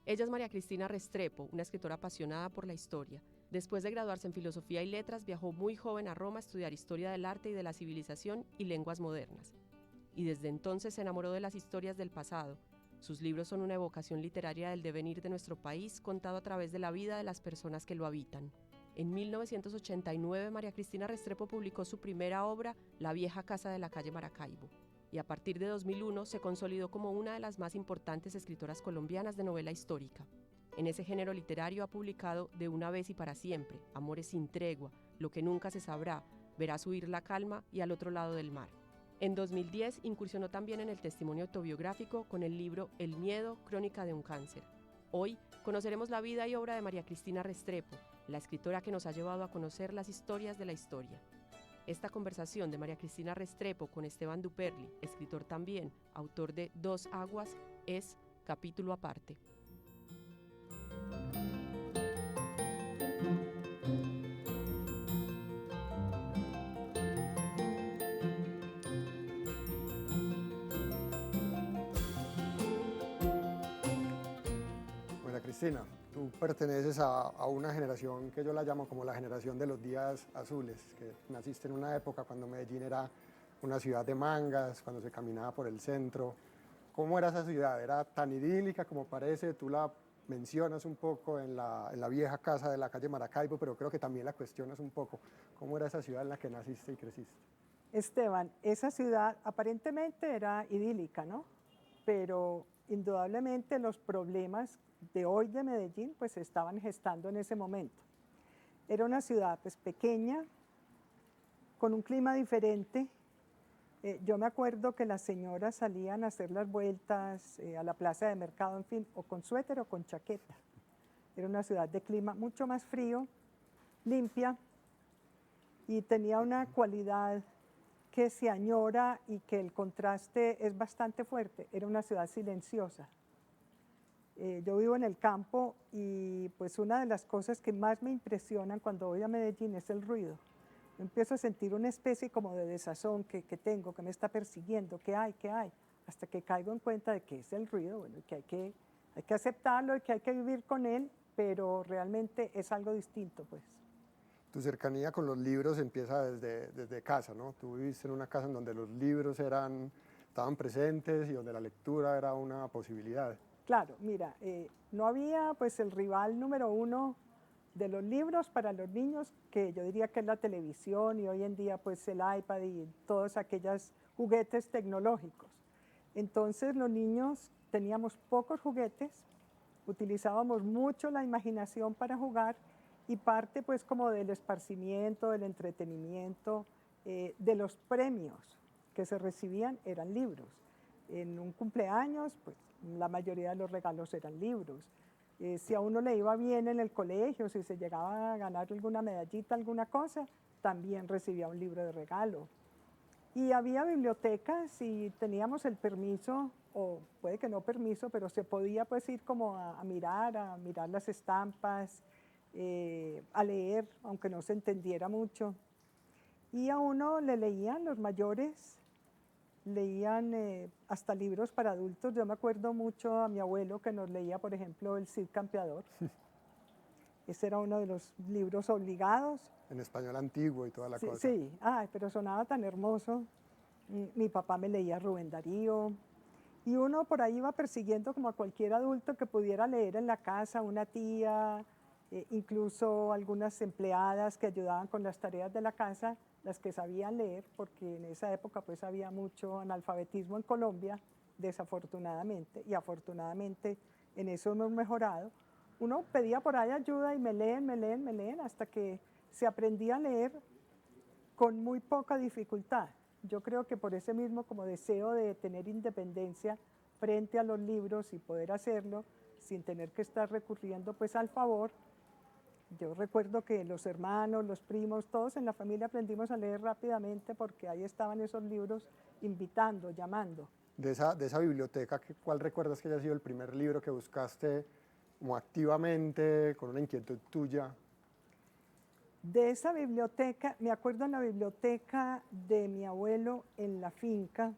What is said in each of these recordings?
Ella es María Cristina Restrepo, una escritora apasionada por la historia. Después de graduarse en Filosofía y Letras, viajó muy joven a Roma a estudiar Historia del Arte y de la Civilización y Lenguas Modernas. Y desde entonces se enamoró de las historias del pasado. Sus libros son una evocación literaria del devenir de nuestro país, contado a través de la vida de las personas que lo habitan. En 1989, María Cristina Restrepo publicó su primera obra, La vieja casa de la calle Maracaibo, y a partir de 2001 se consolidó como una de las más importantes escritoras colombianas de novela histórica. En ese género literario ha publicado De una vez y para siempre, Amores sin tregua, Lo que nunca se sabrá, Verás huir la calma y Al otro lado del mar. En 2010 incursionó también en el testimonio autobiográfico con el libro El miedo, crónica de un cáncer. Hoy conoceremos la vida y obra de María Cristina Restrepo, la escritora que nos ha llevado a conocer las historias de la historia. Esta conversación de María Cristina Restrepo con Esteban Duperli, escritor también, autor de Dos aguas, es capítulo aparte. María Cristina, tú perteneces a una generación que yo la llamo como la generación de los días azules, que naciste en una época cuando Medellín era una ciudad de mangas, cuando se caminaba por el centro. ¿Cómo era esa ciudad? ¿Era tan idílica como parece? Tú la mencionas un poco en la vieja casa de la calle Maracaibo, pero creo que también la cuestionas un poco. ¿Cómo era esa ciudad en la que naciste y creciste? Esteban, esa ciudad aparentemente era idílica, ¿no? Pero indudablemente los problemas de hoy de Medellín pues se estaban gestando en ese momento. Era una ciudad pues pequeña, con un clima diferente. Yo me acuerdo que las señoras salían a hacer las vueltas a la plaza de mercado, en fin, o con suéter o con chaqueta. Era una ciudad de clima mucho más frío, limpia, y tenía una cualidad que se añora y que el contraste es bastante fuerte. Era una ciudad silenciosa. Yo vivo en el campo y pues una de las cosas que más me impresionan cuando voy a Medellín es el ruido. Yo empiezo a sentir una especie como de desazón que tengo, que me está persiguiendo, que hay, hasta que caigo en cuenta de que es el ruido, bueno, que hay que aceptarlo y que hay que vivir con él, pero realmente es algo distinto, pues. Tu cercanía con los libros empieza desde casa, ¿no? Tú viviste en una casa en donde los libros estaban presentes y donde la lectura era una posibilidad. Claro, mira, no había pues el rival número uno de los libros para los niños, que yo diría que es la televisión y hoy en día pues el iPad y todos aquellos juguetes tecnológicos. Entonces los niños teníamos pocos juguetes, utilizábamos mucho la imaginación para jugar y parte pues como del esparcimiento, del entretenimiento, de los premios que se recibían eran libros. En un cumpleaños pues la mayoría de los regalos eran libros. Si a uno le iba bien en el colegio, si se llegaba a ganar alguna medallita, alguna cosa, también recibía un libro de regalo. Y había bibliotecas y teníamos el permiso, o puede que no permiso, pero se podía pues ir como a mirar las estampas, a leer, aunque no se entendiera mucho. Y a uno le leían los mayores, leían hasta libros para adultos. Yo me acuerdo mucho a mi abuelo que nos leía, por ejemplo, El Cid Campeador. Ese era uno de los libros obligados. En español antiguo y toda la Sí, cosa. sí, ay, pero sonaba tan hermoso. Mi papá me leía Rubén Darío. Y uno por ahí iba persiguiendo como a cualquier adulto que pudiera leer en la casa, una tía, incluso algunas empleadas que ayudaban con las tareas de la casa, las que sabían leer, porque en esa época pues había mucho analfabetismo en Colombia, desafortunadamente, y afortunadamente en eso hemos mejorado. Uno pedía por ahí ayuda y me leen, hasta que se aprendía a leer con muy poca dificultad. Yo creo que por ese mismo como deseo de tener independencia frente a los libros y poder hacerlo sin tener que estar recurriendo pues al favor. Yo recuerdo que los hermanos, los primos, todos en la familia aprendimos a leer rápidamente porque ahí estaban esos libros invitando, llamando. De esa biblioteca, ¿cuál recuerdas que haya sido el primer libro que buscaste como activamente, con una inquietud tuya? De esa biblioteca, me acuerdo en la biblioteca de mi abuelo en la finca,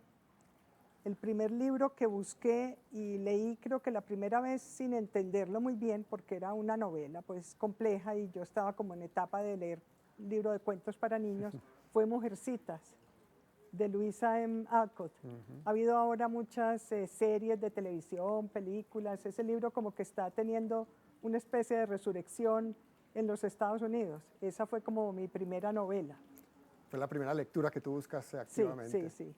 el primer libro que busqué y leí, creo que la primera vez sin entenderlo muy bien, porque era una novela pues compleja y yo estaba como en etapa de leer un libro de cuentos para niños, fue Mujercitas, de Louisa M. Alcott. Ha habido ahora muchas series de televisión, películas. Ese libro como que está teniendo una especie de resurrección en los Estados Unidos. Esa fue como mi primera novela. Fue la primera lectura que tú buscaste Sí, activamente. sí, sí.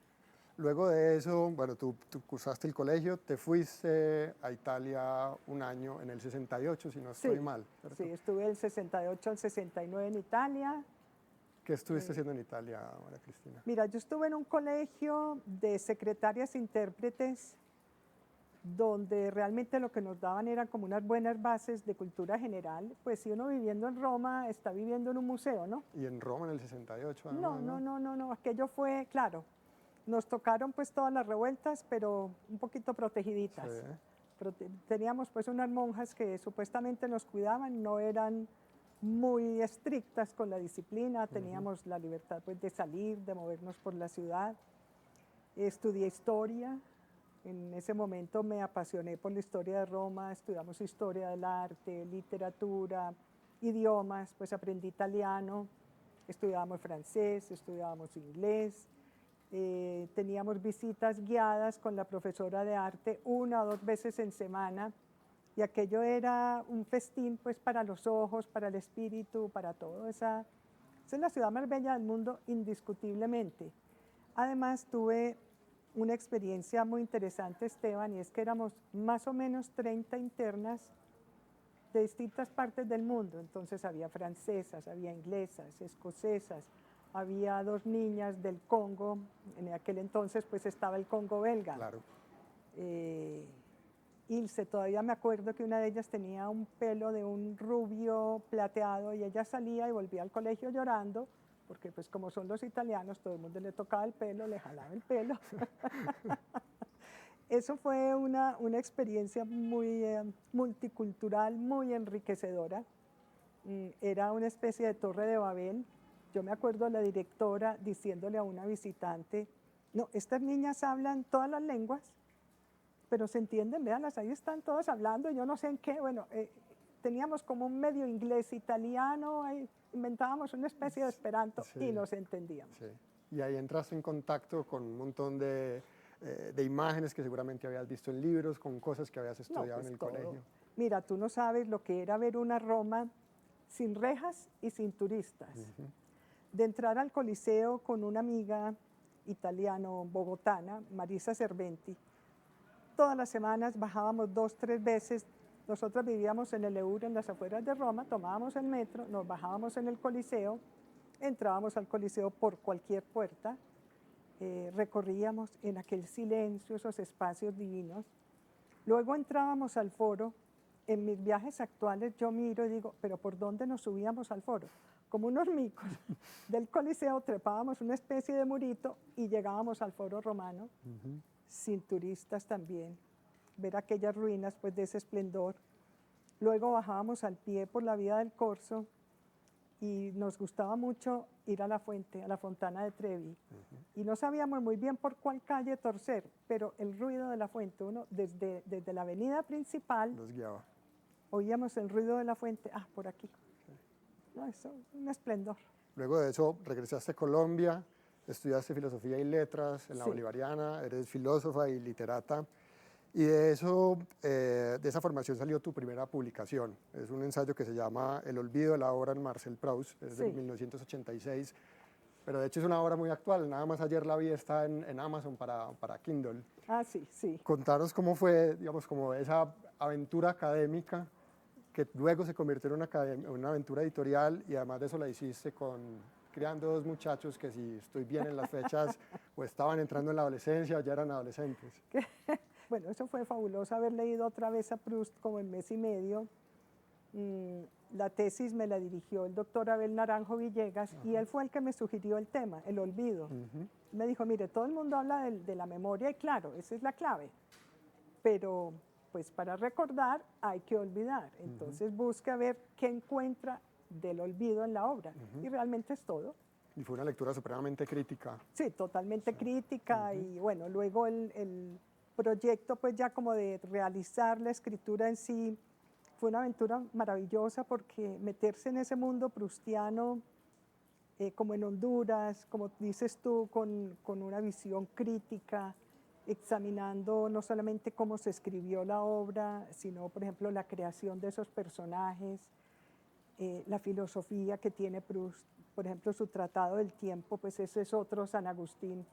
Luego de eso, bueno, tú cursaste el colegio, te fuiste a Italia un año en el 68, si no estoy Sí, mal, ¿cierto? sí, estuve del 68 al 69 en Italia. ¿Qué estuviste haciendo en Italia, María Cristina? Mira, yo estuve en un colegio de secretarias intérpretes donde realmente lo que nos daban eran como unas buenas bases de cultura general. Pues si uno viviendo en Roma está viviendo en un museo, ¿no? Y en Roma en el 68, No, además, no, no, no, no, aquello fue, claro, nos tocaron pues todas las revueltas, pero un poquito protegiditas. Sí. Teníamos pues unas monjas que supuestamente nos cuidaban, no eran muy estrictas con la disciplina, teníamos la libertad pues de salir, de movernos por la ciudad. Estudié historia, en ese momento me apasioné por la historia de Roma, estudiamos historia del arte, literatura, idiomas, pues aprendí italiano, estudiábamos francés, estudiábamos inglés, teníamos visitas guiadas con la profesora de arte 1 o 2 veces en semana y aquello era un festín pues para los ojos, para el espíritu, para todo. Esa es la ciudad más bella del mundo indiscutiblemente. Además tuve una experiencia muy interesante, Esteban, y es que éramos más o menos 30 internas de distintas partes del mundo. Entonces había francesas, había inglesas, escocesas, había 2 niñas del Congo, en aquel entonces pues estaba el Congo belga. Claro. Ilse, todavía me acuerdo que una de ellas tenía un pelo de un rubio plateado y ella salía y volvía al colegio llorando, porque pues como son los italianos, todo el mundo le tocaba el pelo, le jalaba el pelo. Eso fue una experiencia muy multicultural, muy enriquecedora. Era una especie de torre de Babel. Yo me acuerdo a la directora diciéndole a una visitante, no, estas niñas hablan todas las lenguas, pero se entienden, véanlas, ahí están todas hablando, yo no sé en qué, bueno, teníamos como un medio inglés italiano, inventábamos una especie de esperanto y nos entendíamos. Sí. Y ahí entraste en contacto con un montón de imágenes que seguramente habías visto en libros, con cosas que habías estudiado pues en el todo. colegio. Mira, tú no sabes lo que era ver una Roma sin rejas y sin turistas. De entrar al Coliseo con una amiga italiano-bogotana, Marisa Serventi. Todas las semanas bajábamos 2, 3 veces. Nosotros vivíamos en el Eur, en las afueras de Roma, tomábamos el metro, nos bajábamos en el Coliseo, entrábamos al Coliseo por cualquier puerta, recorríamos en aquel silencio esos espacios divinos. Luego entrábamos al foro. En mis viajes actuales yo miro y digo, pero ¿por dónde nos subíamos al foro? Como unos micos. Del Coliseo trepábamos una especie de murito y llegábamos al foro romano, sin turistas también, ver aquellas ruinas pues de ese esplendor. Luego bajábamos al pie por la vía del Corso y nos gustaba mucho ir a la fuente, a la Fontana de Trevi. Y no sabíamos muy bien por cuál calle torcer, pero el ruido de la fuente, uno desde la avenida principal, Los guiaba. Oíamos el ruido de la fuente, por aquí. No, eso es un esplendor. Luego de eso regresaste a Colombia, estudiaste filosofía y letras en la Bolivariana, eres filósofa y literata. Y de eso, de esa formación salió tu primera publicación. Es un ensayo que se llama El olvido de la obra en Marcel Proust, es de 1986. Pero de hecho es una obra muy actual, nada más ayer la vi, está en Amazon para Kindle. Sí, sí. Contanos cómo fue, digamos, como esa aventura académica que luego se convirtió en una aventura editorial y además de eso la hiciste criando 2 muchachos que, si estoy bien en las fechas, o estaban entrando en la adolescencia o ya eran adolescentes. Bueno, eso fue fabuloso haber leído otra vez a Proust como en mes y medio. La tesis me la dirigió el doctor Abel Naranjo Villegas y él fue el que me sugirió el tema, el olvido. Me dijo, mire, todo el mundo habla de la memoria y claro, esa es la clave, pero pues para recordar hay que olvidar. Entonces busca ver qué encuentra del olvido en la obra y realmente es todo. Y fue una lectura supremamente crítica. Sí, totalmente crítica. Y bueno, luego el proyecto pues ya como de realizar la escritura en sí fue una aventura maravillosa porque meterse en ese mundo proustiano, como en Honduras, como dices tú, con una visión crítica, examinando no solamente cómo se escribió la obra, sino, por ejemplo, la creación de esos personajes, la filosofía que tiene Proust, por ejemplo, su Tratado del Tiempo, pues ese es otro San Agustín.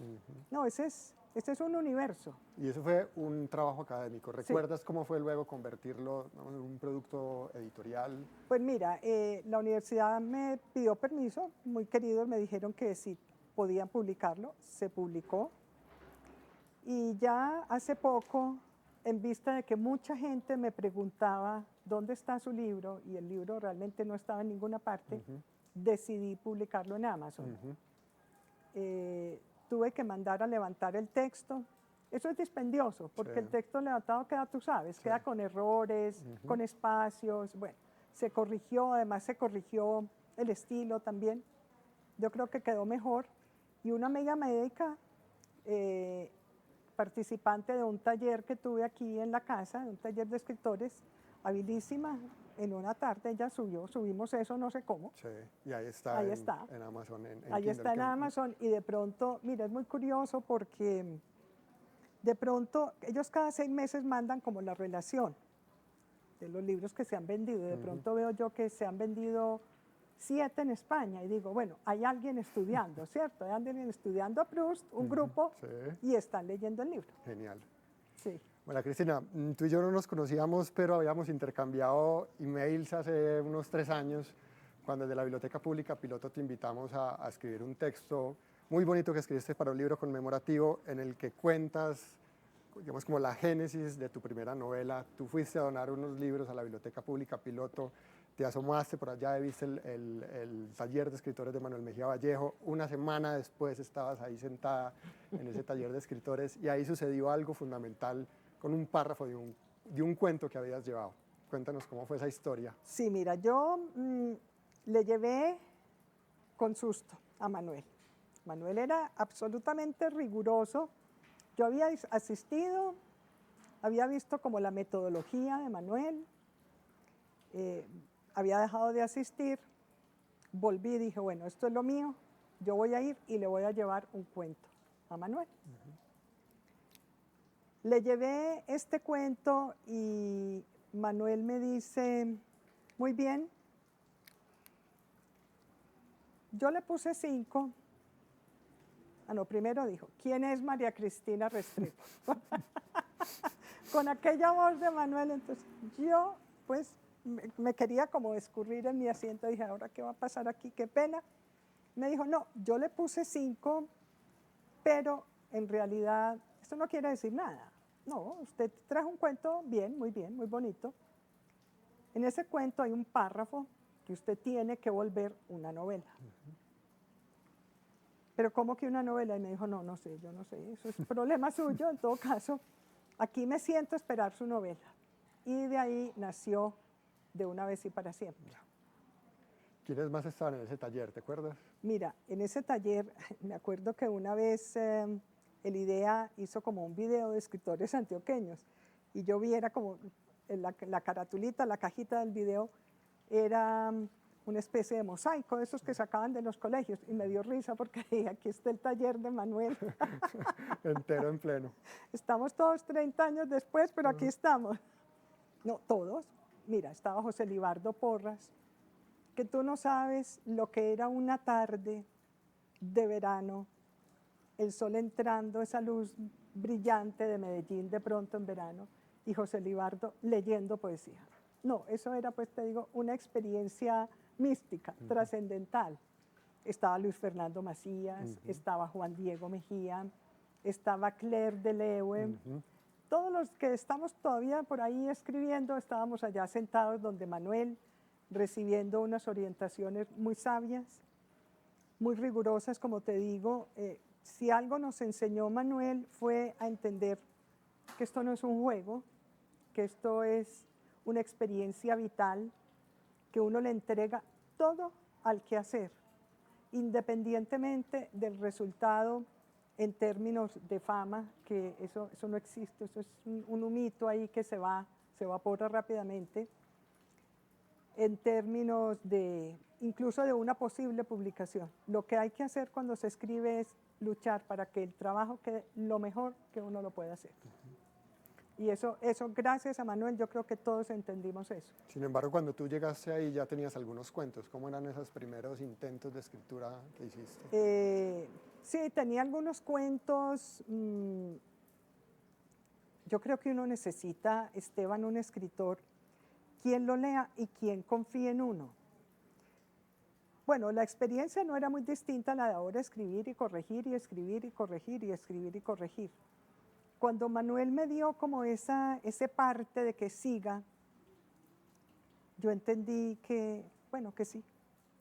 No, ese es un universo. Y eso fue un trabajo académico. Sí. ¿Recuerdas cómo fue luego convertirlo en un producto editorial? Pues mira, la universidad me pidió permiso, muy queridos, me dijeron que si podían publicarlo, se publicó. Y ya hace poco, en vista de que mucha gente me preguntaba dónde está su libro, y el libro realmente no estaba en ninguna parte, decidí publicarlo en Amazon. Tuve que mandar a levantar el texto. Eso es dispendioso, porque el texto levantado queda, tú sabes, queda con errores, con espacios. Bueno, se corrigió, además se corrigió el estilo también. Yo creo que quedó mejor. Y una amiga médica, participante de un taller que tuve aquí en la casa, un taller de escritores, habilísima, en una tarde ella subimos eso, no sé cómo. Sí, y ahí está, Ahí en, está. en Amazon. Ahí Kindle, está en Amazon y de pronto, mira, es muy curioso porque de pronto ellos cada 6 meses mandan como la relación de los libros que se han vendido. De pronto veo yo que se han vendido 7 en España y digo, bueno, hay alguien estudiando, ¿cierto? Hay alguien estudiando a Proust, un grupo, y están leyendo el libro. Genial. Sí. Bueno, Cristina, tú y yo no nos conocíamos, pero habíamos intercambiado emails hace unos 3 años, cuando desde la Biblioteca Pública Piloto te invitamos a escribir un texto muy bonito que escribiste para un libro conmemorativo en el que cuentas, digamos, como la génesis de tu primera novela. Tú fuiste a donar unos libros a la Biblioteca Pública Piloto, te asomaste por allá y viste el taller de escritores de Manuel Mejía Vallejo. Una semana después estabas ahí sentada en ese taller de escritores y ahí sucedió algo fundamental con un párrafo de un cuento que habías llevado. Cuéntanos cómo fue esa historia. Sí, mira, yo le llevé con susto a Manuel. Manuel era absolutamente riguroso. Yo había asistido, había visto como la metodología de Manuel, había dejado de asistir, volví y dije, bueno, esto es lo mío, yo voy a ir y le voy a llevar un cuento a Manuel. Le llevé este cuento y Manuel me dice, muy bien, yo le puse 5. No, primero dijo, ¿quién es María Cristina Restrepo? Con aquella voz de Manuel, entonces yo pues me quería como escurrir en mi asiento, dije, ¿ahora qué va a pasar aquí? Qué pena. Me dijo, no, yo le puse 5, pero en realidad esto no quiere decir nada. No, usted trajo un cuento bien, muy bonito. En ese cuento hay un párrafo que usted tiene que volver una novela. Pero ¿cómo que una novela? Y me dijo, no, no sé, yo no sé, eso es problema suyo, en todo caso, aquí me siento a esperar su novela. Y de ahí nació De una vez y para siempre. ¿Quiénes más estaban en ese taller, te acuerdas? Mira, en ese taller, me acuerdo que una vez el IDEA hizo como un video de escritores antioqueños, y yo vi, era como la caratulita, la cajita del video, era una especie de mosaico de esos que sacaban de los colegios, y me dio risa porque dije, aquí está el taller de Manuel. Entero en pleno. Estamos todos 30 años después, pero aquí estamos. No, todos. Mira, estaba José Libardo Porras, que tú no sabes lo que era una tarde de verano, el sol entrando, esa luz brillante de Medellín de pronto en verano, y José Libardo leyendo poesía. No, eso era, pues te digo, una experiencia mística, trascendental. Estaba Luis Fernando Macías, estaba Juan Diego Mejía, estaba Claire de Leeuwen. Todos los que estamos todavía por ahí escribiendo, estábamos allá sentados donde Manuel, recibiendo unas orientaciones muy sabias, muy rigurosas, como te digo. Si algo nos enseñó Manuel fue a entender que esto no es un juego, que esto es una experiencia vital, que uno le entrega todo al quehacer, independientemente del resultado en términos de fama, que eso no existe, eso es un humito ahí que se evapora rápidamente, en términos de incluso de una posible publicación. Lo que hay que hacer cuando se escribe es luchar para que el trabajo quede lo mejor que uno lo pueda hacer. Y eso, gracias a Manuel, yo creo que todos entendimos eso. Sin embargo, cuando tú llegaste ahí ya tenías algunos cuentos. ¿Cómo eran esos primeros intentos de escritura que hiciste? Sí, tenía algunos cuentos. Yo creo que uno necesita, Esteban, un escritor, quien lo lea y quien confíe en uno. Bueno, la experiencia no era muy distinta a la de ahora, escribir y corregir y escribir y corregir y escribir y corregir. Cuando Manuel me dio como ese parte de que siga, yo entendí que, bueno, que sí.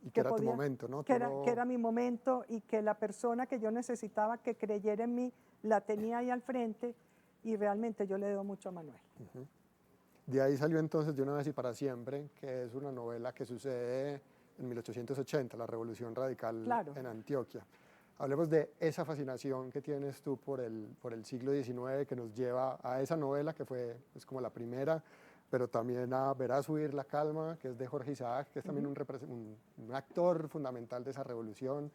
Y que era tu momento, ¿no? Que era mi momento y que la persona que yo necesitaba que creyera en mí la tenía ahí al frente y realmente yo le debo mucho a Manuel. De ahí salió entonces De una vez y para siempre, que es una novela que sucede en 1880, la Revolución Radical en Antioquia. Hablemos de esa fascinación que tienes tú por el siglo XIX, que nos lleva a esa novela que fue pues, como la primera, pero también a Verás huir la calma, que es de Jorge Isaac, que es también un actor fundamental de esa revolución.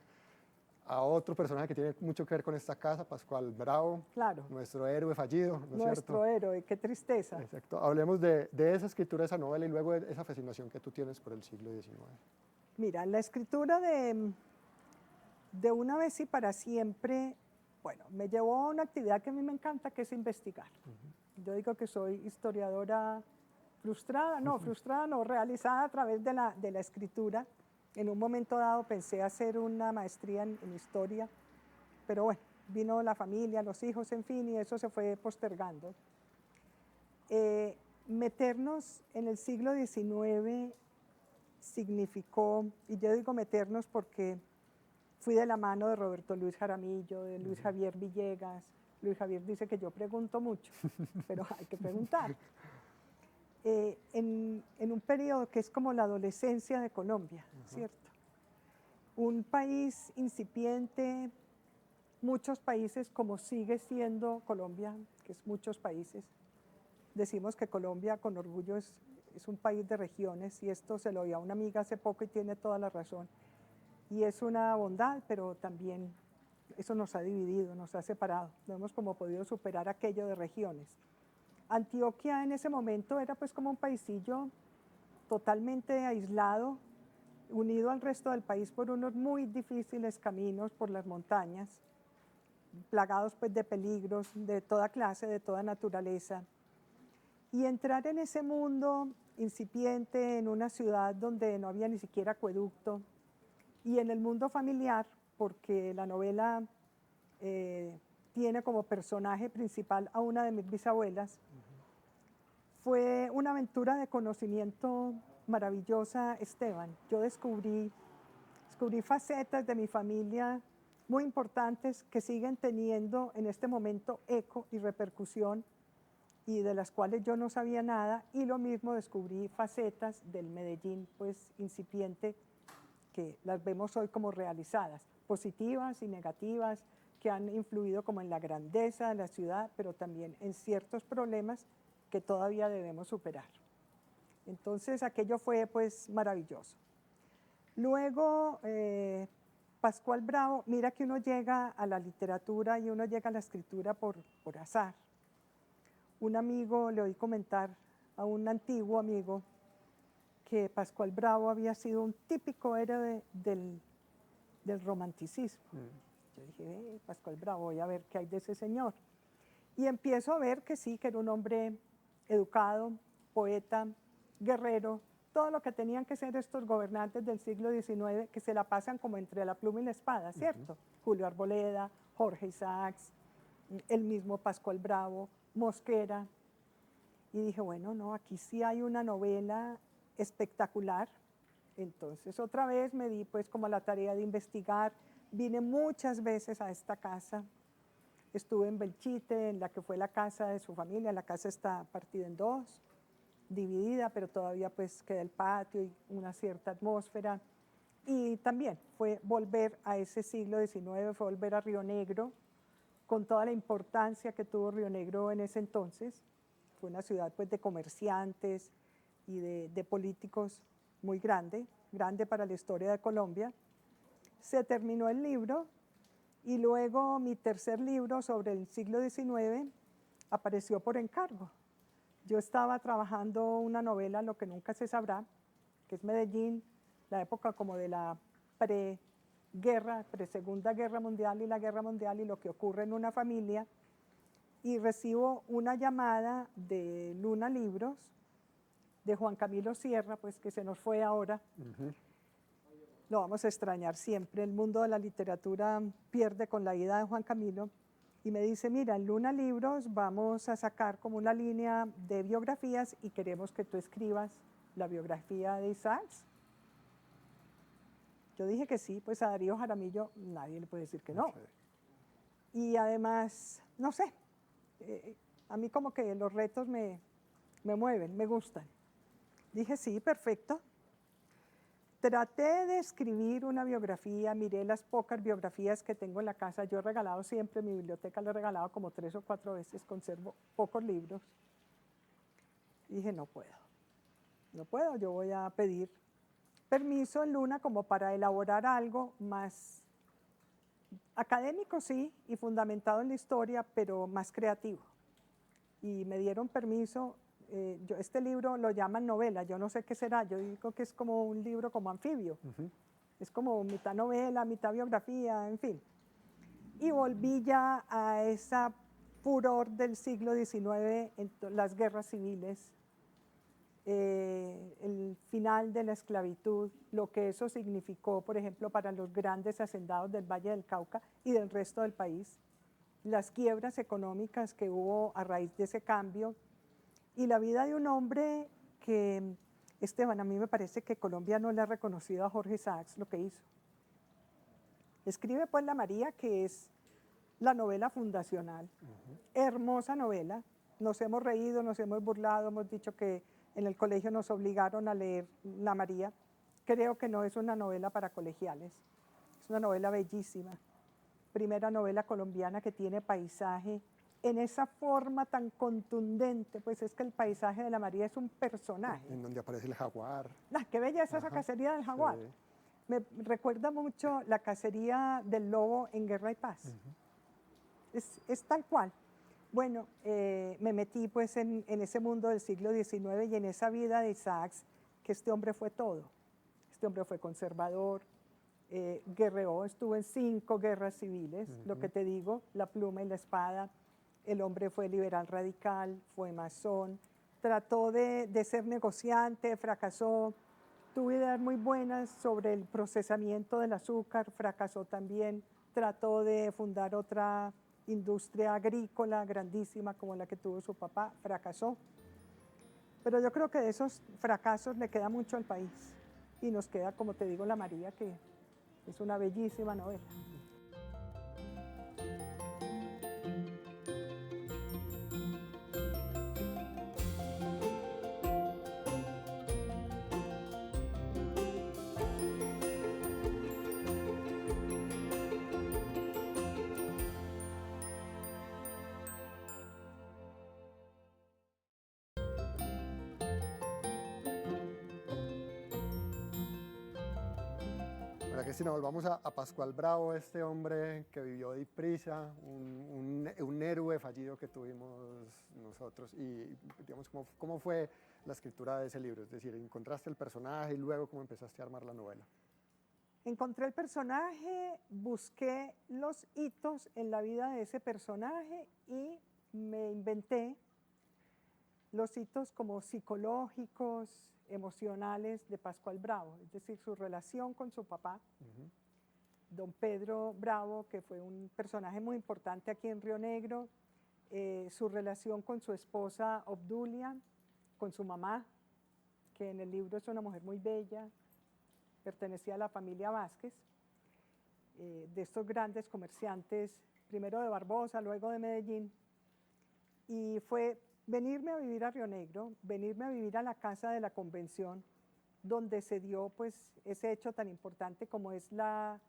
A otro personaje que tiene mucho que ver con esta casa, Pascual Bravo, nuestro héroe fallido, ¿no es cierto? Nuestro héroe, qué tristeza. Exacto. Hablemos de esa escritura, de esa novela y luego de esa fascinación que tú tienes por el siglo XIX. Mira, la escritura de Una vez y para siempre, bueno, me llevó a una actividad que a mí me encanta, que es investigar. Yo digo que soy historiadora frustrada, no, realizada a través de la escritura. En un momento dado pensé hacer una maestría en historia, pero bueno, vino la familia, los hijos, en fin, y eso se fue postergando. Meternos en el siglo XIX significó, y yo digo meternos porque fui de la mano de Roberto Luis Jaramillo, de Luis Javier Villegas. Luis Javier dice que yo pregunto mucho, pero hay que preguntar. En un periodo que es como la adolescencia de Colombia, ¿cierto? Un país incipiente, muchos países como sigue siendo Colombia, que es muchos países. Decimos que Colombia con orgullo es un país de regiones y esto se lo oí a una amiga hace poco y tiene toda la razón. Y es una bondad, pero también eso nos ha dividido, nos ha separado. No hemos como podido superar aquello de regiones. Antioquia en ese momento era pues como un paisillo totalmente aislado, unido al resto del país por unos muy difíciles caminos por las montañas, plagados pues de peligros de toda clase, de toda naturaleza. Y entrar en ese mundo incipiente, en una ciudad donde no había ni siquiera acueducto, y en el mundo familiar, porque la novela tiene como personaje principal a una de mis bisabuelas, fue una aventura de conocimiento maravillosa, Esteban. Yo descubrí facetas de mi familia muy importantes que siguen teniendo en este momento eco y repercusión y de las cuales yo no sabía nada, y lo mismo descubrí facetas del Medellín pues incipiente que las vemos hoy como realizadas, positivas y negativas, que han influido como en la grandeza de la ciudad, pero también en ciertos problemas que todavía debemos superar. Entonces aquello fue pues maravilloso. Luego, Pascual Bravo, mira que uno llega a la literatura y uno llega a la escritura por azar. Un amigo, le oí comentar a un antiguo amigo, que Pascual Bravo había sido un típico héroe del romanticismo. Yo dije, Pascual Bravo, voy a ver qué hay de ese señor. Y empiezo a ver que sí, que era un hombre educado, poeta, guerrero, todo lo que tenían que ser estos gobernantes del siglo XIX, que se la pasan como entre la pluma y la espada, ¿cierto? Julio Arboleda, Jorge Isaacs, el mismo Pascual Bravo, Mosquera. Y dije, bueno, no, aquí sí hay una novela espectacular. Entonces otra vez me di pues como la tarea de investigar. Vine muchas veces a esta casa. Estuve en Belchite, en la que fue la casa de su familia. La casa está partida en dos, dividida, pero todavía pues queda el patio y una cierta atmósfera. Y también fue volver a ese siglo XIX, fue volver a Río Negro, con toda la importancia que tuvo Río Negro en ese entonces. Fue una ciudad pues, de comerciantes y de políticos muy grande, grande para la historia de Colombia. Se terminó el libro y luego mi tercer libro sobre el siglo XIX apareció por encargo. Yo estaba trabajando una novela, Lo que nunca se sabrá, que es Medellín, la época como de la pre-guerra, pre-segunda guerra mundial y la guerra mundial y lo que ocurre en una familia. Y recibo una llamada de Luna Libros, de Juan Camilo Sierra, pues que se nos fue ahora. Lo vamos a extrañar siempre. El mundo de la literatura pierde con la ida de Juan Camilo. Y me dice, mira, en Luna Libros vamos a sacar como una línea de biografías y queremos que tú escribas la biografía de Isaacs. Yo dije que sí, pues a Darío Jaramillo nadie le puede decir que no. Okay. Y además, no sé, a mí como que los retos me mueven, me gustan. Dije sí, perfecto. Traté de escribir una biografía, miré las pocas biografías que tengo en la casa. Yo he regalado siempre, mi biblioteca la he regalado como 3 o 4 veces, conservo pocos libros. Y dije, no puedo, yo voy a pedir permiso en Luna como para elaborar algo más académico, sí, y fundamentado en la historia, pero más creativo. Y me dieron permiso. Este libro lo llaman novela, yo no sé qué será, yo digo que es como un libro como anfibio. Es como mitad novela, mitad biografía, en fin. Y volví ya a esa furor del siglo XIX, en las guerras civiles, el final de la esclavitud, lo que eso significó, por ejemplo, para los grandes hacendados del Valle del Cauca y del resto del país, las quiebras económicas que hubo a raíz de ese cambio, y la vida de un hombre que, Esteban, a mí me parece que Colombia no le ha reconocido a Jorge Isaacs lo que hizo. Escribe pues La María, que es la novela fundacional, hermosa novela. Nos hemos reído, nos hemos burlado, hemos dicho que en el colegio nos obligaron a leer La María. Creo que no es una novela para colegiales, es una novela bellísima. Primera novela colombiana que tiene paisaje en esa forma tan contundente, pues es que el paisaje de La María es un personaje. En donde aparece el jaguar. Qué belleza esa cacería del jaguar. Sí. Me recuerda mucho la cacería del lobo en Guerra y Paz. Es tal cual. Bueno, me metí pues en ese mundo del siglo XIX y en esa vida de Isaacs, que este hombre fue todo. Este hombre fue conservador, guerreó, estuvo en 5 guerras civiles, lo que te digo, la pluma y la espada. El hombre fue liberal radical, fue masón, trató de ser negociante, fracasó, tuvo ideas muy buenas sobre el procesamiento del azúcar, fracasó también, trató de fundar otra industria agrícola grandísima como la que tuvo su papá, fracasó. Pero yo creo que de esos fracasos le queda mucho al país y nos queda, como te digo, La María, que es una bellísima novela. Cristina, volvamos a Pascual Bravo, este hombre que vivió deprisa, un héroe fallido que tuvimos nosotros. Y digamos, ¿cómo fue la escritura de ese libro? Es decir, ¿encontraste el personaje y luego cómo empezaste a armar la novela? Encontré el personaje, busqué los hitos en la vida de ese personaje y me inventé los hitos como psicológicos, emocionales de Pascual Bravo, es decir, su relación con su papá, don Pedro Bravo, que fue un personaje muy importante aquí en Río Negro, su relación con su esposa Obdulia, con su mamá, que en el libro es una mujer muy bella, pertenecía a la familia Vázquez, de estos grandes comerciantes, primero de Barbosa, luego de Medellín, y fue venirme a vivir a Río Negro, venirme a vivir a la casa de la convención, donde se dio pues ese hecho tan importante como es la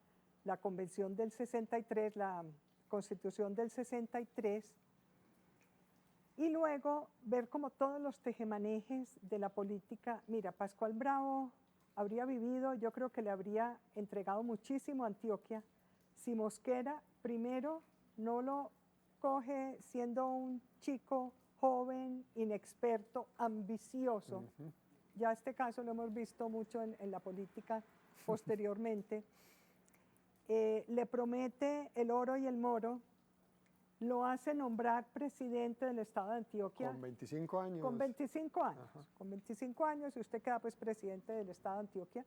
Convención del 63, la Constitución del 63, y luego ver como todos los tejemanejes de la política. Mira, Pascual Bravo habría vivido, yo creo que le habría entregado muchísimo a Antioquia si Mosquera primero no lo coge siendo un chico joven, inexperto, ambicioso. Ya este caso lo hemos visto mucho en la política posteriormente. Le promete el oro y el moro, lo hace nombrar presidente del estado de Antioquia. Con 25 años. Con 25 años. Ajá. Con 25 años y usted queda pues presidente del estado de Antioquia.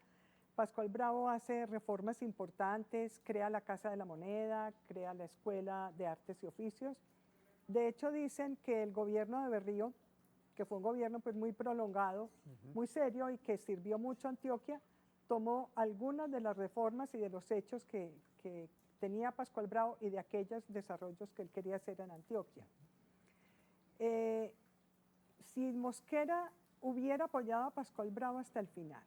Pascual Bravo hace reformas importantes, crea la Casa de la Moneda, crea la Escuela de Artes y Oficios. De hecho dicen que el gobierno de Berrío, que fue un gobierno pues muy prolongado, muy serio y que sirvió mucho a Antioquia, tomó algunas de las reformas y de los hechos que tenía Pascual Bravo y de aquellos desarrollos que él quería hacer en Antioquia. Si Mosquera hubiera apoyado a Pascual Bravo hasta el final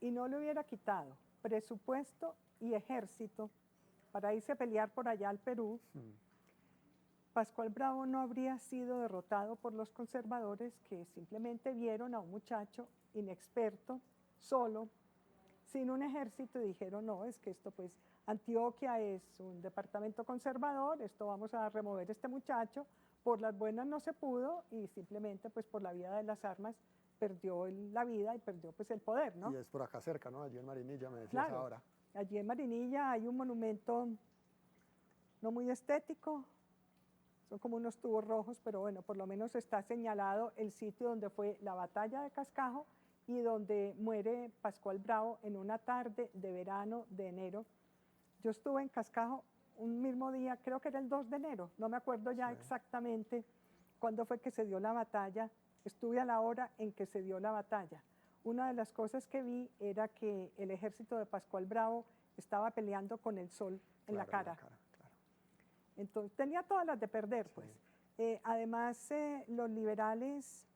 y no le hubiera quitado presupuesto y ejército para irse a pelear por allá al Perú, Pascual Bravo no habría sido derrotado por los conservadores que simplemente vieron a un muchacho inexperto, solo, sin un ejército, y dijeron, no, es que esto pues, Antioquia es un departamento conservador, esto vamos a remover este muchacho, por las buenas no se pudo y simplemente pues por la vía de las armas perdió la vida y perdió pues el poder, ¿no? Y es por acá cerca, ¿no? Allí en Marinilla, me decías Claro, ahora. allí en Marinilla hay un monumento no muy estético, son como unos tubos rojos, pero bueno, por lo menos está señalado el sitio donde fue la batalla de Cascajo y donde muere Pascual Bravo en una tarde de verano de enero. Yo estuve en Cascajo un mismo día, creo que era el 2 de enero, no me acuerdo ya exactamente cuándo fue que se dio la batalla, estuve a la hora en que se dio la batalla. Una de las cosas que vi era que el ejército de Pascual Bravo estaba peleando con el sol en la cara. Claro. Entonces tenía todas las de perder, pues. Además, los liberales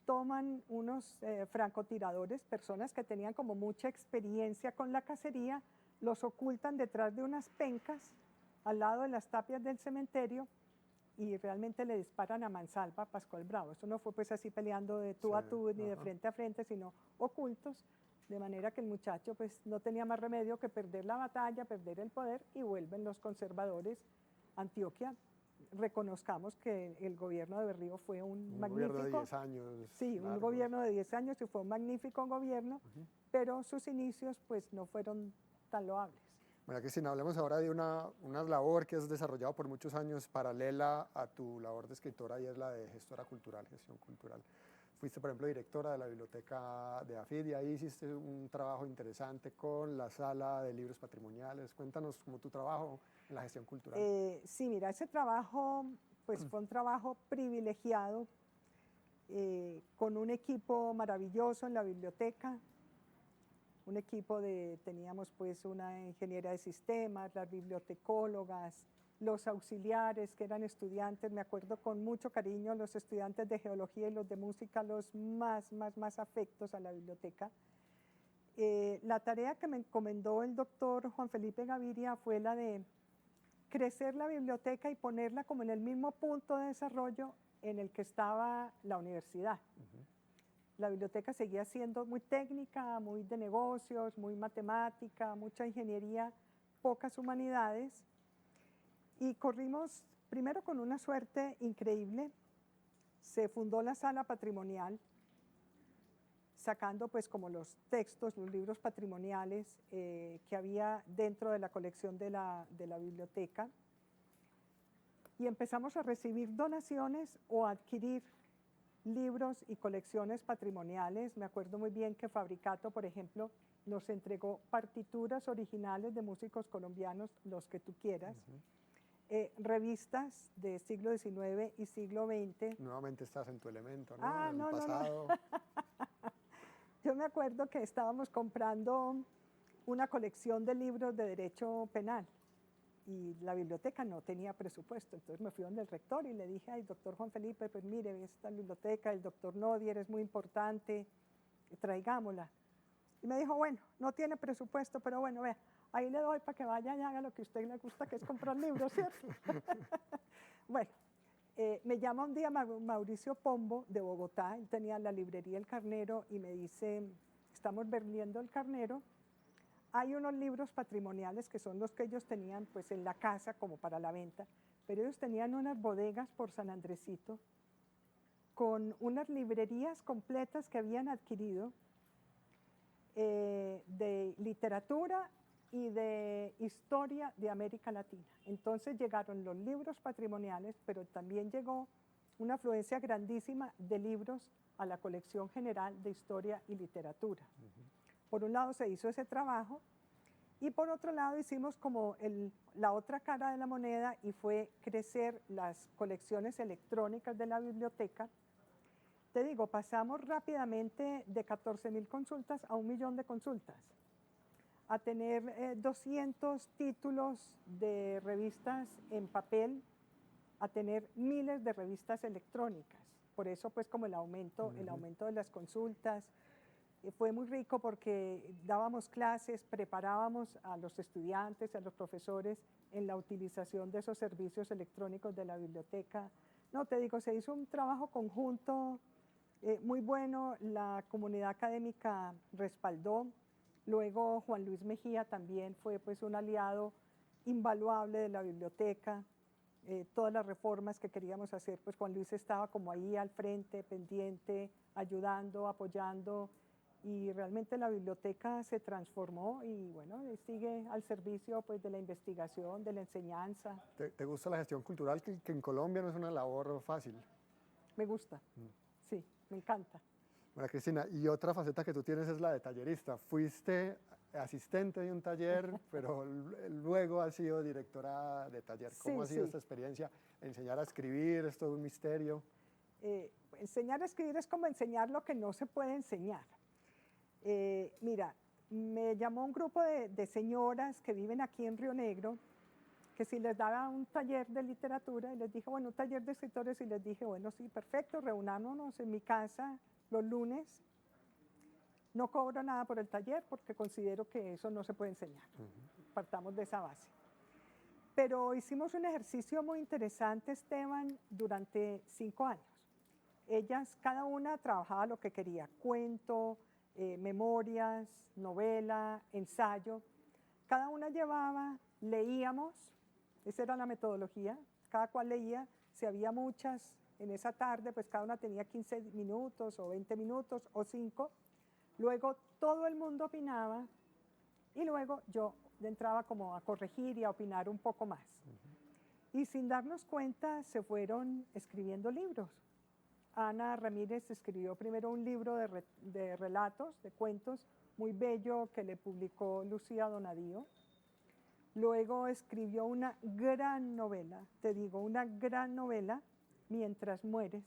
toman unos francotiradores, personas que tenían como mucha experiencia con la cacería, los ocultan detrás de unas pencas al lado de las tapias del cementerio y realmente le disparan a mansalva a Pascual Bravo. Eso no fue pues así peleando de tú a tú ni de frente a frente, sino ocultos, de manera que el muchacho pues no tenía más remedio que perder la batalla, perder el poder y vuelven los conservadores a Antioquia. Reconozcamos que el gobierno de Berrío fue un magnífico... gobierno de 10 años. Sí, un gobierno de 10 años y fue un magnífico gobierno, pero sus inicios pues no fueron tan loables. Bueno, Cristina, hablemos ahora de una labor que has desarrollado por muchos años paralela a tu labor de escritora y es la de gestora cultural, gestión cultural. Fuiste, por ejemplo, directora de la biblioteca de AFID y ahí hiciste un trabajo interesante con la sala de libros patrimoniales. Cuéntanos cómo tu trabajo en la gestión cultural. Sí, mira, ese trabajo pues fue un trabajo privilegiado con un equipo maravilloso en la biblioteca. Un equipo teníamos pues una ingeniera de sistemas, las bibliotecólogas, los auxiliares que eran estudiantes, me acuerdo con mucho cariño, los estudiantes de geología y los de música, los más afectos a la biblioteca. La tarea que me encomendó el doctor Juan Felipe Gaviria fue la de crecer la biblioteca y ponerla como en el mismo punto de desarrollo en el que estaba la universidad. La biblioteca seguía siendo muy técnica, muy de negocios, muy matemática, mucha ingeniería, pocas humanidades. Y corrimos primero con una suerte increíble. Se fundó la sala patrimonial, sacando pues como los textos, los libros patrimoniales que había dentro de la colección de la biblioteca. Y empezamos a recibir donaciones o a adquirir libros y colecciones patrimoniales. Me acuerdo muy bien que Fabricato, por ejemplo, nos entregó partituras originales de músicos colombianos, los que tú quieras, revistas de siglo XIX y siglo XX. Nuevamente estás en tu elemento, ¿no? Ah, en no, el pasado. no. Yo me acuerdo que estábamos comprando una colección de libros de derecho penal y la biblioteca no tenía presupuesto, entonces me fui donde el rector y le dije, ay, doctor Juan Felipe, pues mire, esta biblioteca, el doctor Nodier es muy importante, traigámosla. Y me dijo, bueno, no tiene presupuesto, pero bueno, vea, ahí le doy para que vaya y haga lo que a usted le gusta, que es comprar libros, ¿cierto? Bueno, me llama un día Mauricio Pombo de Bogotá, él tenía la librería El Carnero y me dice, estamos vendiendo El Carnero, hay unos libros patrimoniales que son los que ellos tenían pues en la casa como para la venta, pero ellos tenían unas bodegas por San Andresito con unas librerías completas que habían adquirido de literatura y de historia de América Latina. Entonces llegaron los libros patrimoniales, pero también llegó una afluencia grandísima de libros a la colección general de historia y literatura. Por un lado se hizo ese trabajo y por otro lado hicimos como la otra cara de la moneda y fue crecer las colecciones electrónicas de la biblioteca. Te digo, pasamos rápidamente de 14.000 consultas a 1 millón de consultas, a tener 200 títulos de revistas en papel, a tener miles de revistas electrónicas. Por eso, pues, como el aumento de las consultas. Fue muy rico porque dábamos clases, preparábamos a los estudiantes, a los profesores en la utilización de esos servicios electrónicos de la biblioteca. No, te digo, se hizo un trabajo conjunto muy bueno, la comunidad académica respaldó, luego Juan Luis Mejía también fue pues un aliado invaluable de la biblioteca, todas las reformas que queríamos hacer, pues Juan Luis estaba como ahí al frente, pendiente, ayudando, apoyando, y realmente la biblioteca se transformó y bueno, sigue al servicio pues de la investigación, de la enseñanza. ¿Te gusta la gestión cultural, que en Colombia no es una labor fácil? Me gusta, sí, me encanta. Bueno, Cristina, y otra faceta que tú tienes es la de tallerista. Fuiste asistente de un taller, pero luego has sido directora de taller. ¿Cómo ha sido esta experiencia? Enseñar a escribir, es todo un misterio. Enseñar a escribir es como enseñar lo que no se puede enseñar. Mira, me llamó un grupo de señoras que viven aquí en Río Negro, que si les daba un taller de literatura, y les dije, bueno, un taller de escritores, y les dije, bueno, sí, perfecto, reunámonos en mi casa los lunes. No cobro nada por el taller porque considero que eso no se puede enseñar. Partamos de esa base. Pero hicimos un ejercicio muy interesante, Esteban, durante 5 años. Ellas, cada una trabajaba lo que quería, cuento, memorias, novela, ensayo. Cada una llevaba, leíamos, esa era la metodología, cada cual leía, si había muchas en esa tarde, pues cada una tenía 15 minutos o 20 minutos o 5. Luego todo el mundo opinaba y luego yo entraba como a corregir y a opinar un poco más. Y sin darnos cuenta se fueron escribiendo libros. Ana Ramírez escribió primero un libro de relatos, de cuentos, muy bello que le publicó Lucía Donadío. Luego escribió una gran novela, te digo, una gran novela, Mientras mueres.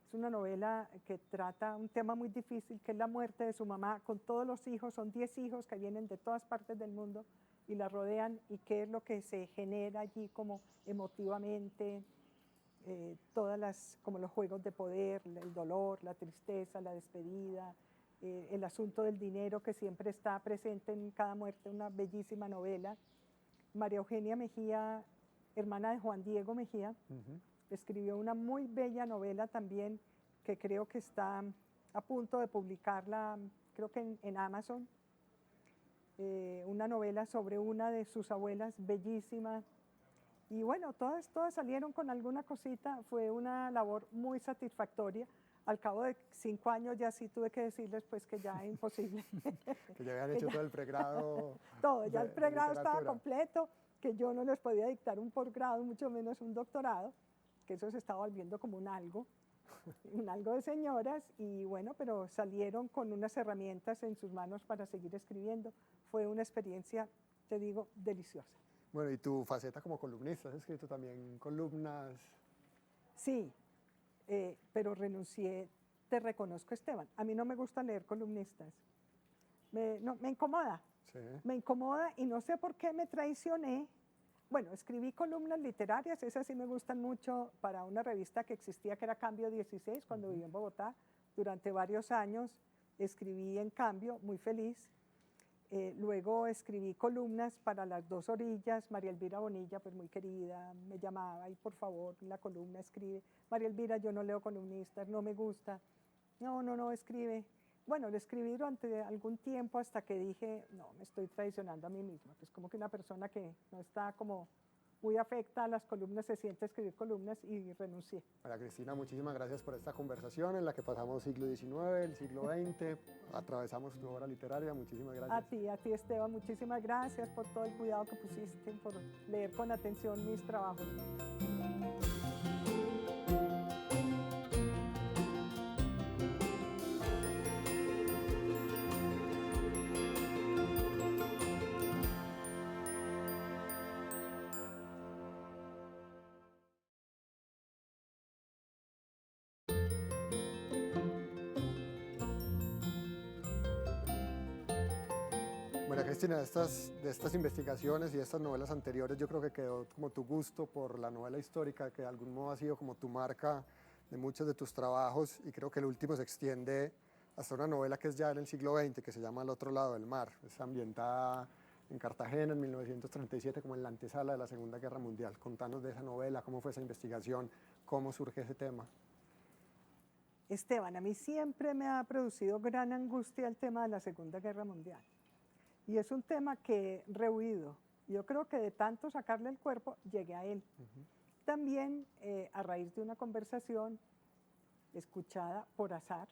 Es una novela que trata un tema muy difícil, que es la muerte de su mamá, con todos los hijos, son 10 hijos que vienen de todas partes del mundo y la rodean, y qué es lo que se genera allí como emotivamente, como los juegos de poder, el dolor, la tristeza, la despedida, el asunto del dinero que siempre está presente en cada muerte, una bellísima novela. María Eugenia Mejía, hermana de Juan Diego Mejía, escribió una muy bella novela también que creo que está a punto de publicarla, creo que en Amazon, una novela sobre una de sus abuelas, bellísima. Y bueno, todas salieron con alguna cosita, fue una labor muy satisfactoria. Al cabo de 5 años ya sí tuve que decirles pues que ya es imposible. Que ya habían hecho todo el pregrado. Todo, ya el pregrado estaba completo, que yo no les podía dictar un posgrado, mucho menos un doctorado, que eso se estaba volviendo como un algo de señoras, y bueno, pero salieron con unas herramientas en sus manos para seguir escribiendo. Fue una experiencia, te digo, deliciosa. Bueno, y tu faceta como columnista, ¿has escrito también columnas? Sí, pero renuncié, te reconozco, Esteban. A mí no me gusta leer columnistas. Me incomoda. Sí. Me incomoda y no sé por qué me traicioné. Bueno, escribí columnas literarias, esas sí me gustan mucho, para una revista que existía que era Cambio 16, cuando viví en Bogotá durante varios años. escribí en cambio, muy feliz. Luego escribí columnas para Las Dos Orillas. María Elvira Bonilla, pues muy querida, me llamaba y por favor, la columna escribe. María Elvira, yo no leo columnistas, no me gusta. No, escribe. Bueno, lo escribí durante algún tiempo hasta que dije, no, me estoy traicionando a mí misma. Pues como que una persona que no está como muy afecta a las columnas se siente a escribir columnas y renuncié. María Cristina, muchísimas gracias por esta conversación en la que pasamos siglo XIX, el siglo XX, atravesamos tu obra literaria, muchísimas gracias. A ti Esteban, muchísimas gracias por todo el cuidado que pusiste, por leer con atención mis trabajos. María Cristina, de estas investigaciones y de estas novelas anteriores, yo creo que quedó como tu gusto por la novela histórica, que de algún modo ha sido como tu marca de muchos de tus trabajos, y creo que el último se extiende hasta una novela que es ya en el siglo XX, que se llama Al otro lado del mar. Es ambientada en Cartagena en 1937, como en la antesala de la Segunda Guerra Mundial. Contanos de esa novela, cómo fue esa investigación, cómo surge ese tema. Esteban, a mí siempre me ha producido gran angustia el tema de la Segunda Guerra Mundial. Y es un tema que he rehuido. Yo creo que de tanto sacarle el cuerpo, llegué a él. También a raíz de una conversación escuchada por azar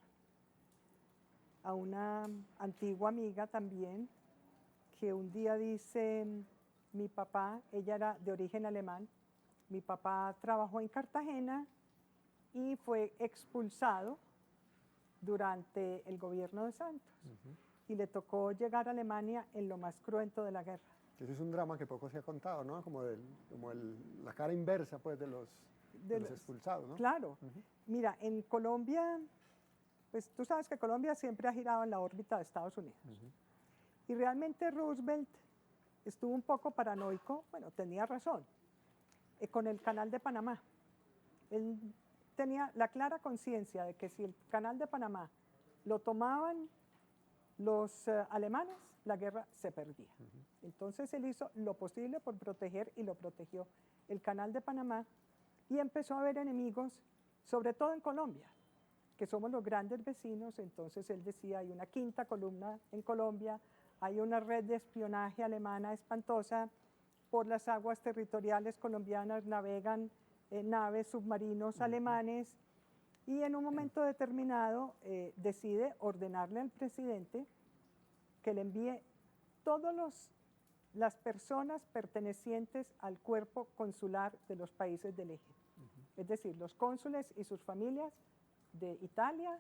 a una antigua amiga también, que un día dice, mi papá, ella era de origen alemán, mi papá trabajó en Cartagena y fue expulsado durante el gobierno de Santos. Y le tocó llegar a Alemania en lo más cruento de la guerra. Ese es un drama que poco se ha contado, ¿no? Como la cara inversa, pues, de los expulsados, ¿no? Claro. Mira, en Colombia, pues tú sabes que Colombia siempre ha girado en la órbita de Estados Unidos. Y realmente Roosevelt estuvo un poco paranoico, bueno, tenía razón, con el Canal de Panamá. Él tenía la clara conciencia de que si el Canal de Panamá lo tomaban los alemanes, la guerra se perdía. Entonces él hizo lo posible por proteger y lo protegió el Canal de Panamá, y empezó a haber enemigos, sobre todo en Colombia, que somos los grandes vecinos. Entonces él decía, hay una quinta columna en Colombia, hay una red de espionaje alemana espantosa, por las aguas territoriales colombianas navegan naves, submarinos alemanes. Y en un momento determinado decide ordenarle al presidente que le envíe todas las personas pertenecientes al cuerpo consular de los países del eje. Es decir, los cónsules y sus familias de Italia,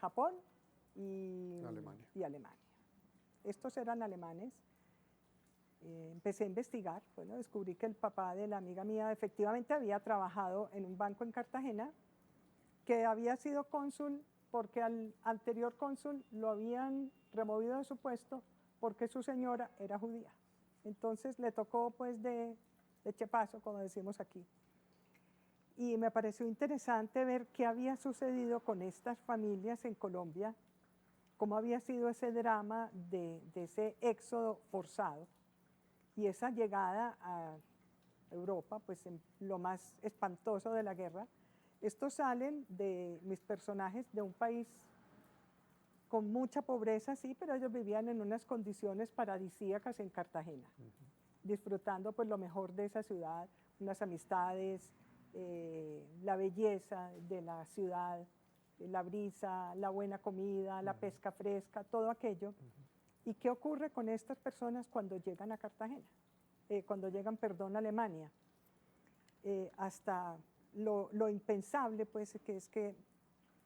Japón y Alemania. Estos eran alemanes. Empecé a investigar, bueno, descubrí que el papá de la amiga mía efectivamente había trabajado en un banco en Cartagena, que había sido cónsul porque al anterior cónsul lo habían removido de su puesto porque su señora era judía. Entonces le tocó pues de chepazo, como decimos aquí. Y me pareció interesante ver qué había sucedido con estas familias en Colombia, cómo había sido ese drama de ese éxodo forzado y esa llegada a Europa, pues en lo más espantoso de la guerra. Estos salen de mis personajes de un país con mucha pobreza, sí, pero ellos vivían en unas condiciones paradisíacas en Cartagena, disfrutando pues lo mejor de esa ciudad, unas amistades, la belleza de la ciudad, la brisa, la buena comida, la pesca fresca, todo aquello. ¿Y qué ocurre con estas personas cuando llegan a Cartagena? Cuando llegan, perdón, a Alemania. Hasta lo impensable, pues, que es que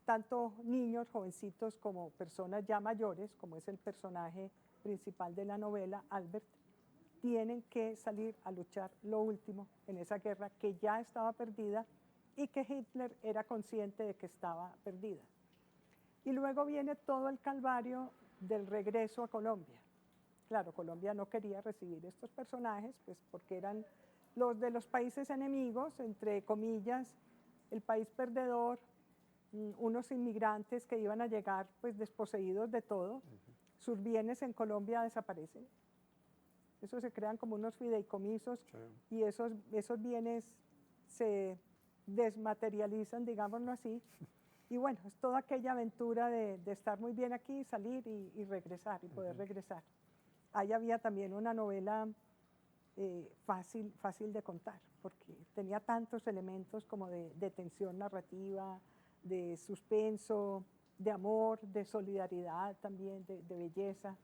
tanto niños, jovencitos, como personas ya mayores, como es el personaje principal de la novela, Albert, tienen que salir a luchar lo último en esa guerra que ya estaba perdida y que Hitler era consciente de que estaba perdida. Y luego viene todo el calvario del regreso a Colombia. Claro, Colombia no quería recibir estos personajes, pues porque eran los de los países enemigos, entre comillas, el país perdedor, unos inmigrantes que iban a llegar pues desposeídos de todo, sus bienes en Colombia desaparecen. Eso se crean como unos fideicomisos y esos bienes se desmaterializan, digámoslo así. Y bueno, es toda aquella aventura de estar muy bien aquí, salir y regresar, y poder regresar. Ahí había también una novela fácil de contar, porque tenía tantos elementos como de tensión narrativa, de suspenso, de amor, de solidaridad también, de belleza.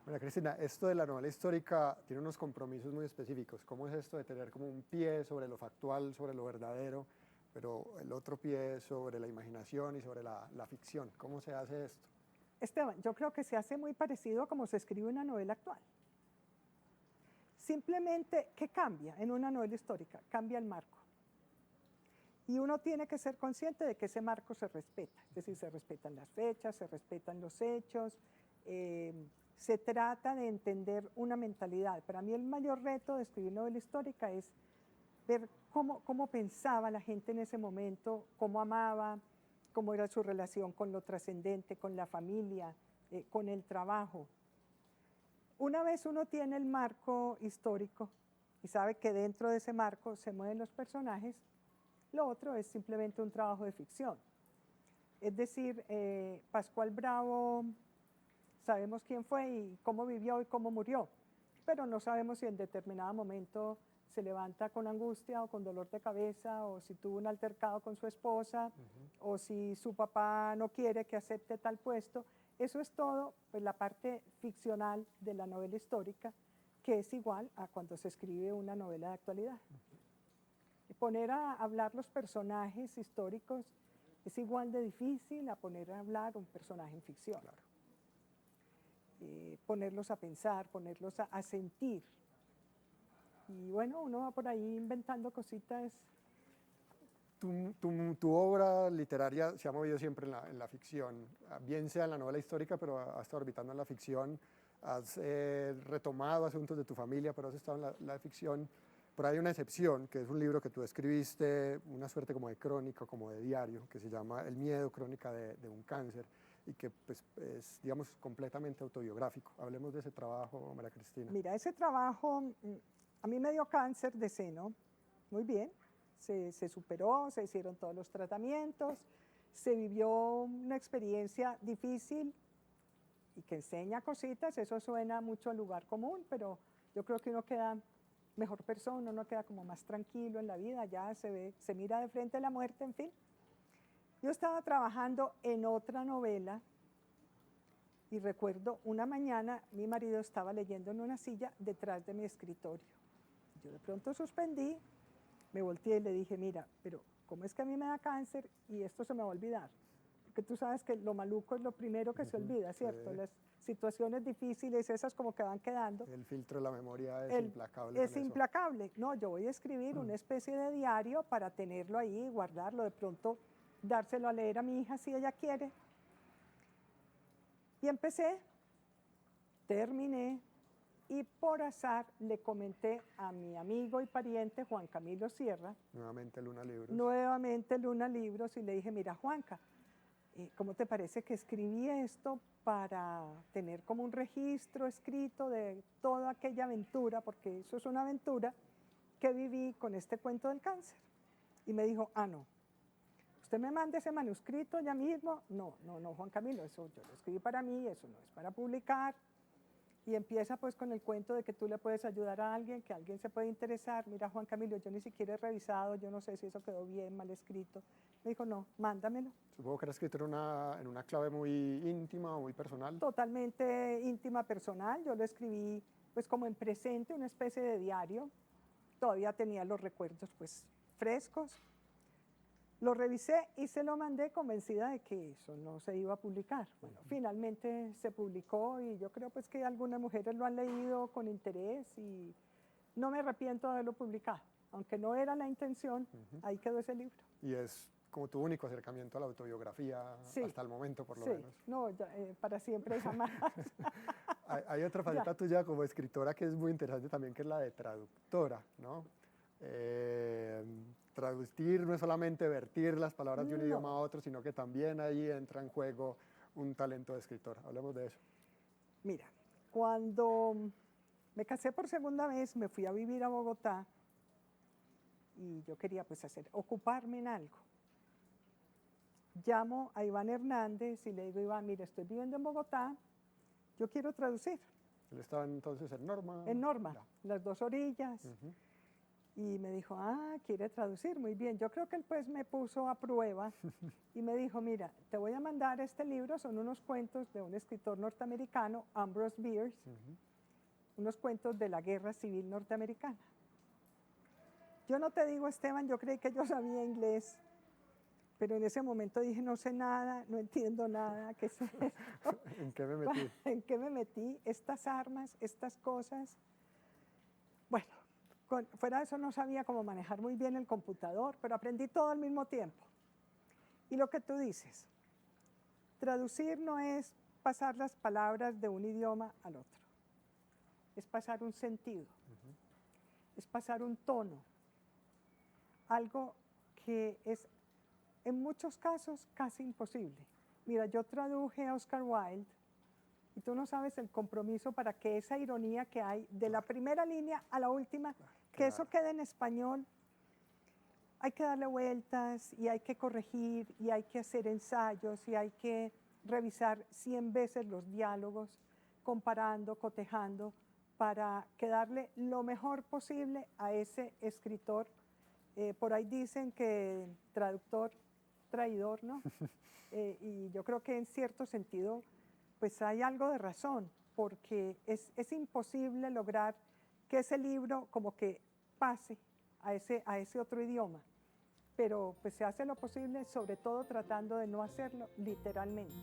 Bueno, Cristina, esto de la novela histórica tiene unos compromisos muy específicos. ¿Cómo es esto de tener como un pie sobre lo factual, sobre lo verdadero, pero el otro pie sobre la imaginación y sobre la ficción? ¿Cómo se hace esto? Esteban, yo creo que se hace muy parecido a como se escribe una novela actual. Simplemente, ¿qué cambia en una novela histórica? Cambia el marco. Y uno tiene que ser consciente de que ese marco se respeta. Es decir, se respetan las fechas, se respetan los hechos, se trata de entender una mentalidad. Para mí el mayor reto de escribir novela histórica es ver cómo pensaba la gente en ese momento, cómo amaba, cómo era su relación con lo trascendente, con la familia, con el trabajo. Una vez uno tiene el marco histórico y sabe que dentro de ese marco se mueven los personajes, lo otro es simplemente un trabajo de ficción. Es decir, Pascual Bravo, sabemos quién fue y cómo vivió y cómo murió, pero no sabemos si en determinado momento se levanta con angustia o con dolor de cabeza, o si tuvo un altercado con su esposa, o si su papá no quiere que acepte tal puesto. Eso es todo, pues, la parte ficcional de la novela histórica, que es igual a cuando se escribe una novela de actualidad. Poner a hablar los personajes históricos es igual de difícil a poner a hablar un personaje en ficción. Claro. Ponerlos a pensar, ponerlos a sentir. Y bueno, uno va por ahí inventando cositas. Tu obra literaria se ha movido siempre en la ficción, bien sea en la novela histórica, pero has estado orbitando en la ficción, has retomado asuntos de tu familia, pero has estado en la ficción. Pero hay una excepción, que es un libro que tú escribiste, una suerte como de crónica, como de diario, que se llama El miedo, crónica de un cáncer, y que pues, es, digamos, completamente autobiográfico. Hablemos de ese trabajo, María Cristina. Mira, ese trabajo, a mí me dio cáncer de seno, muy bien, se superó, se hicieron todos los tratamientos, se vivió una experiencia difícil y que enseña cositas, eso suena mucho al lugar común, pero yo creo que uno queda mejor persona, uno queda como más tranquilo en la vida, ya se mira de frente la muerte, en fin. Yo estaba trabajando en otra novela y recuerdo una mañana mi marido estaba leyendo en una silla detrás de mi escritorio. Yo de pronto suspendí, me volteé y le dije, mira, pero ¿cómo es que a mí me da cáncer y esto se me va a olvidar? Porque tú sabes que lo maluco es lo primero que se olvida, ¿cierto? Sí. Las situaciones difíciles, esas como que van quedando. El filtro de la memoria es implacable. Es implacable. No, yo voy a escribir una especie de diario para tenerlo ahí, guardarlo, de pronto dárselo a leer a mi hija si ella quiere. Y empecé, terminé, y por azar le comenté a mi amigo y pariente Juan Camilo Sierra. Nuevamente Luna Libros. Nuevamente Luna Libros, y le dije, mira Juanca, ¿cómo te parece que escribí esto para tener como un registro escrito de toda aquella aventura, porque eso es una aventura que viví con este cuento del cáncer? Y me dijo, no, usted me manda ese manuscrito ya mismo. No, Juan Camilo, eso yo lo escribí para mí, eso no es para publicar. Y empieza pues con el cuento de que tú le puedes ayudar a alguien, que alguien se puede interesar. Mira, Juan Camilo, yo ni siquiera he revisado, yo no sé si eso quedó bien, mal escrito. Me dijo, no, mándamelo. Supongo que era escrito en una clave muy íntima o muy personal. Totalmente íntima, personal. Yo lo escribí pues como en presente, una especie de diario. Todavía tenía los recuerdos pues frescos. Lo revisé y se lo mandé convencida de que eso no se iba a publicar. Bueno, finalmente se publicó y yo creo pues que algunas mujeres lo han leído con interés y no me arrepiento de haberlo publicado. Aunque no era la intención, ahí quedó ese libro. Y es como tu único acercamiento a la autobiografía hasta el momento, por lo menos. No, ya, para siempre y jamás. Hay otra faceta tuya como escritora que es muy interesante también, que es la de traductora, ¿no? traducir no es solamente vertir las palabras de un No. idioma a otro, sino que también ahí entra en juego un talento de escritor. Hablemos de eso. Mira, cuando me casé por segunda vez, me fui a vivir a Bogotá y yo quería pues ocuparme en algo. Llamo a Iván Hernández y le digo, Iván, mire, estoy viviendo en Bogotá, yo quiero traducir. Él estaba entonces en Norma. En Norma, Ya. las dos orillas. Ujú. Y me dijo, quiere traducir, muy bien. Yo creo que él pues me puso a prueba y me dijo, mira, te voy a mandar este libro, son unos cuentos de un escritor norteamericano, Ambrose Bierce, unos cuentos de la Guerra Civil Norteamericana. Yo no te digo, Esteban, yo creí que yo sabía inglés, pero en ese momento dije, no sé nada, no entiendo nada, ¿qué es esto? ¿En qué me metí? ¿En qué me metí? Estas armas, estas cosas. Bueno, fuera de eso no sabía cómo manejar muy bien el computador, pero aprendí todo al mismo tiempo. Y lo que tú dices, traducir no es pasar las palabras de un idioma al otro, es pasar un sentido, es pasar un tono, algo que es en muchos casos casi imposible. Mira, yo traduje a Oscar Wilde y tú no sabes el compromiso para que esa ironía que hay de la primera línea a la última, que eso quede en español, hay que darle vueltas y hay que corregir y hay que hacer ensayos y hay que revisar 100 veces los diálogos, comparando, cotejando, para quedarle lo mejor posible a ese escritor. Por ahí dicen que traductor, traidor, ¿no? Y yo creo que en cierto sentido, pues hay algo de razón, porque es imposible lograr que ese libro como que pase a ese otro idioma, pero pues se hace lo posible, sobre todo tratando de no hacerlo literalmente.